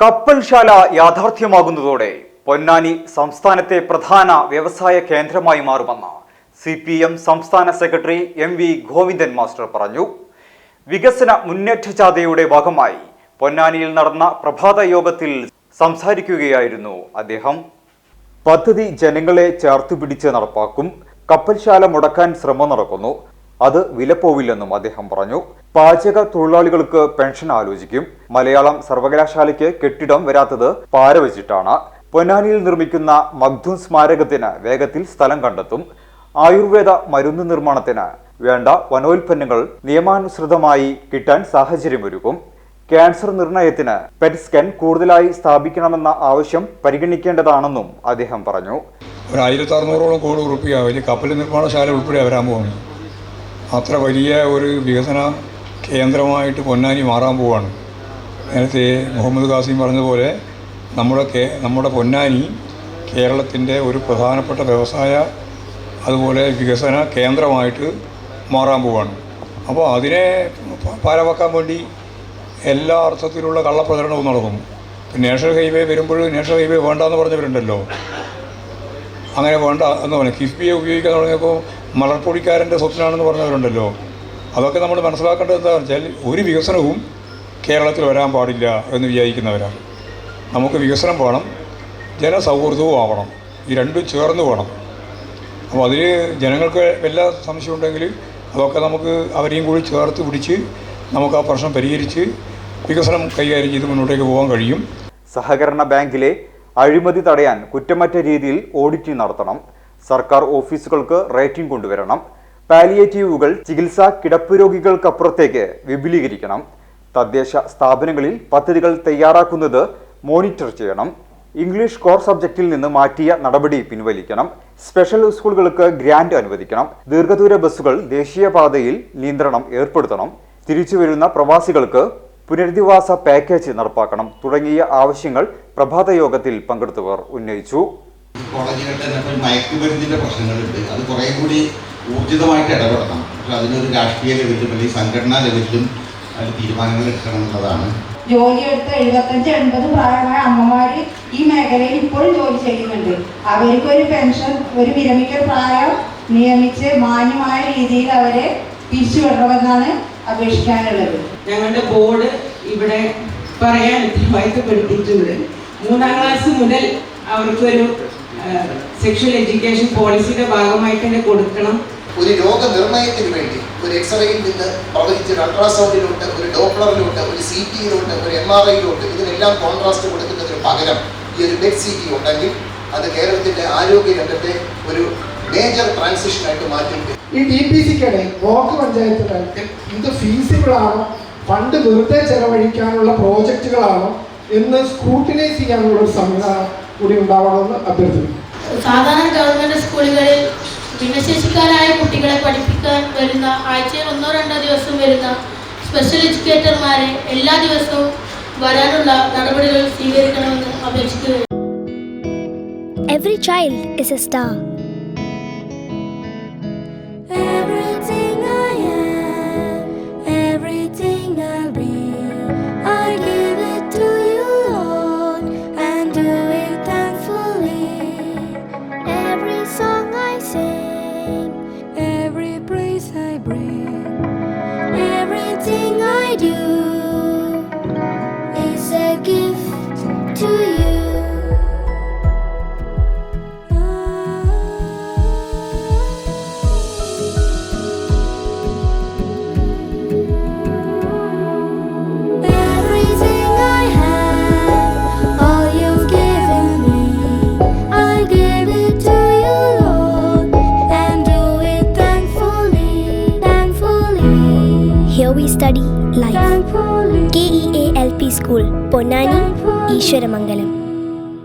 കപ്പൽശാല യാഥാർത്ഥ്യമാകുന്നതോടെ പൊന്നാനി സംസ്ഥാനത്തെ പ്രധാന വ്യവസായ കേന്ദ്രമായി മാറുമെന്ന് CPM സംസ്ഥാന സെക്രട്ടറി MV ഗോവിന്ദൻ മാസ്റ്റർ പറഞ്ഞു. വികസന മുന്നേറ്റ ജാഥയുടെ ഭാഗമായി പൊന്നാനിയിൽ നടന്ന പ്രഭാത യോഗത്തിൽ സംസാരിക്കുകയായിരുന്നു അദ്ദേഹം. പദ്ധതി ജനങ്ങളെ ചേർത്തുപിടിച്ച് നടപ്പാക്കും. കപ്പൽശാല മുടക്കാൻ ശ്രമം നടക്കുന്നു. അത് വിലപ്പോവില്ലെന്നും അദ്ദേഹം പറഞ്ഞു. പാചക തൊഴിലാളികൾക്ക് പെൻഷൻ ആലോചിക്കും. മലയാളം സർവകലാശാലയ്ക്ക് കെട്ടിടം വരാത്തത് പാരവച്ചിട്ടാണ്. പൊന്നാനിയിൽ നിർമ്മിക്കുന്ന മഖ്ദൂം സ്മാരകത്തിന് വേഗത്തിൽ സ്ഥലം കണ്ടെത്തും. ആയുർവേദ മരുന്ന് നിർമ്മാണത്തിന് വേണ്ട വനോൽപ്പന്നങ്ങൾ നിയമാനുസൃതമായി കിട്ടാൻ സാഹചര്യമൊരുക്കും. ക്യാൻസർ നിർണയത്തിന് പെറ്റ് സ്കാൻ കൂടുതലായി സ്ഥാപിക്കണമെന്ന ആവശ്യം പരിഗണിക്കേണ്ടതാണെന്നും അദ്ദേഹം പറഞ്ഞു. 1600 കോടി രൂപ വലിയ കപ്പൽ നിർമ്മാണശാല ഉൾപ്പെടെ വരാൻ പോകുന്നു. അത്ര വലിയ ഒരു വികസന കേന്ദ്രമായിട്ട് പൊന്നാനി മാറാൻ പോവുകയാണ്. നേരത്തെ മുഹമ്മദ് ഖാസിം പറഞ്ഞതുപോലെ നമ്മുടെ പൊന്നാനി കേരളത്തിൻ്റെ ഒരു പ്രധാനപ്പെട്ട വ്യവസായ അതുപോലെ വികസന കേന്ദ്രമായിട്ട് മാറാൻ പോവുകയാണ്. അപ്പോൾ അതിനെ പാരവെക്കാൻ വേണ്ടി എല്ലാ അർത്ഥത്തിലുള്ള കള്ളപ്രചരണവും നടക്കും. നാഷണൽ ഹൈവേ വരുമ്പോൾ നാഷണൽ ഹൈവേ വേണ്ടെന്ന് പറഞ്ഞവരുണ്ടല്ലോ, അങ്ങനെ വേണ്ട എന്ന് പറഞ്ഞു. കിഫ്ബിയെ ഉപയോഗിക്കാൻ തുടങ്ങിയപ്പോൾ മലർപ്പൊടിക്കാരൻ്റെ സ്വപ്നമാണെന്ന് പറഞ്ഞവരുണ്ടല്ലോ. അതൊക്കെ നമ്മൾ മനസ്സിലാക്കേണ്ടത് എന്താണെന്ന് വെച്ചാൽ ഒരു വികസനവും കേരളത്തിൽ വരാൻ പാടില്ല എന്ന് വിചാരിക്കുന്നവരാണ്. നമുക്ക് വികസനം വേണം, ജനസൗഹൃദവും ആവണം. ഈ രണ്ടും ചേർന്ന് വേണം. അപ്പോൾ അതിൽ ജനങ്ങൾക്ക് വല്ല സംശയം ഉണ്ടെങ്കിൽ അതൊക്കെ നമുക്ക് അവരെയും കൂടി ചേർത്ത് പിടിച്ച് നമുക്ക് ആ പ്രശ്നം പരിഹരിച്ച് വികസനം കൈകാര്യം ചെയ്ത് മുന്നോട്ടേക്ക് പോകാൻ കഴിയും. സഹകരണ ബാങ്കിലെ അഴിമതി തടയാൻ കുറ്റമറ്റ രീതിയിൽ ഓഡിറ്റിംഗ് നടത്തണം. സർക്കാർ ഓഫീസുകൾക്ക് റേറ്റിംഗ് കൊണ്ടുവരണം. പാലിയേറ്റീവുകൾ ചികിത്സാ കിടപ്പ് രോഗികൾക്കപ്പുറത്തേക്ക് വിപുലീകരിക്കണം. തദ്ദേശ സ്ഥാപനങ്ങളിൽ പദ്ധതികൾ തയ്യാറാക്കുന്നത് മോണിറ്റർ ചെയ്യണം. ഇംഗ്ലീഷ് കോർ സബ്ജക്റ്റിൽ നിന്ന് മാറ്റിയ നടപടി പിൻവലിക്കണം. സ്പെഷ്യൽ സ്കൂളുകൾക്ക് ഗ്രാന്റ് അനുവദിക്കണം. ദീർഘദൂര ബസ്സുകൾ ദേശീയപാതയിൽ നിയന്ത്രണം ഏർപ്പെടുത്തണം. തിരിച്ചുവരുന്ന പ്രവാസികൾക്ക് പുനരധിവാസ പാക്കേജ് നടപ്പാക്കണം തുടങ്ങിയ ആവശ്യങ്ങൾ പ്രഭാത യോഗത്തിൽ പങ്കെടുത്തവർ ഉന്നയിച്ചു. കോളേജുകളുടെ മയക്കുമരുന്നിന്റെ പ്രശ്നങ്ങളുണ്ട്. അത് കുറെ കൂടി ഊർജിതമായിട്ട് ഇടപെടണം. പക്ഷെ അതിനൊരു രാഷ്ട്രീയ ലെവലിലും അല്ലെങ്കിൽ സംഘടനാ ലെവലിലും അതിൽ തീരുമാനങ്ങൾ എടുക്കണം എന്നുള്ളതാണ്. ജോലിയെടുത്ത് 75-80 പ്രായമായ അമ്മമാർ ഈ മേഖലയിൽ ഇപ്പോഴും ജോലി ചെയ്യുന്നുണ്ട്. അവർക്കൊരു പെൻഷൻ, ഒരു വിരമിക്കൽ പ്രായം നിയമിച്ച് മാന്യമായ രീതിയിൽ അവരെ പിരിച്ചുവിടണമെന്നാണ് അപേക്ഷിക്കാനുള്ളത്. ഞങ്ങളുടെ ബോർഡ് ഇവിടെ പറയാൻ ഉത്തരവാദിത്തപ്പെടുത്തിയിട്ടുണ്ട്. 3ാം ക്ലാസ് മുതൽ അവർക്കൊരു സെക്ഷൽ എഡ്യൂക്കേഷൻ പോളിസിയുടെ ഭാഗമായിട്ട് തന്നെ കൊടുക്കണം. ഒരു രോഗനിർണയത്തിന് വേണ്ടി ഒരു എക്സ്റേയിൽ നിന്ന് പ്രവചിച്ച് ഒരു അൾട്രാസൗണ്ടിലുണ്ട്, ഒരു ഡോപ്ലറിലുണ്ട്, ഒരു CT-യിലുണ്ട്, ഒരു MRI-യിലുണ്ട്. ഇതിനെല്ലാം കോൺട്രാസ്റ്റ് കൊടുക്കുന്നതിന് പകരം ഈ ഒരു ബെഡ് CT ഉണ്ടെങ്കിൽ അത് കേരളത്തിൻ്റെ ആരോഗ്യ രംഗത്തെ ഒരു മേജർ ട്രാൻസിഷനായിട്ട് മാറ്റിയിട്ട് ഈ DPC-ക്കിടെ ബ്ലോക്ക് പഞ്ചായത്തുകൾക്ക് ഇത് ഫീസിബിളാണോ, ഫണ്ട് വെറുതെ ചെലവഴിക്കാനുള്ള പ്രോജക്റ്റുകളാണോ എന്ന് സ്ക്രൂട്ടിനൈസ് ചെയ്യാനുള്ള ഒരു സംവിധാനം കൂടി ഉണ്ടാവണമെന്ന് അഭ്യർത്ഥിക്കുന്നു. സാധാരണ ഗവൺമെൻറ് സ്കൂളുകളിൽ ഭിന്നശേഷിക്കാരായ കുട്ടികളെ പഠിപ്പിക്കാൻ വരുന്ന ആഴ്ചയിൽ 1-2 ദിവസം വരുന്ന സ്പെഷ്യൽ എഡ്യൂക്കേറ്റർമാരെ എല്ലാ ദിവസവും വരാനുള്ള നടപടികൾ സ്വീകരിക്കണമെന്ന് അപേക്ഷിക്കുകയാണ്. Every child is a star. Everything I do is a gift to you. Everything I have, all you've given me, I give it to you, Lord, and do it thankfully, thankfully. Here we study life. KEALP School, Ponnani, Ishwaramangalam.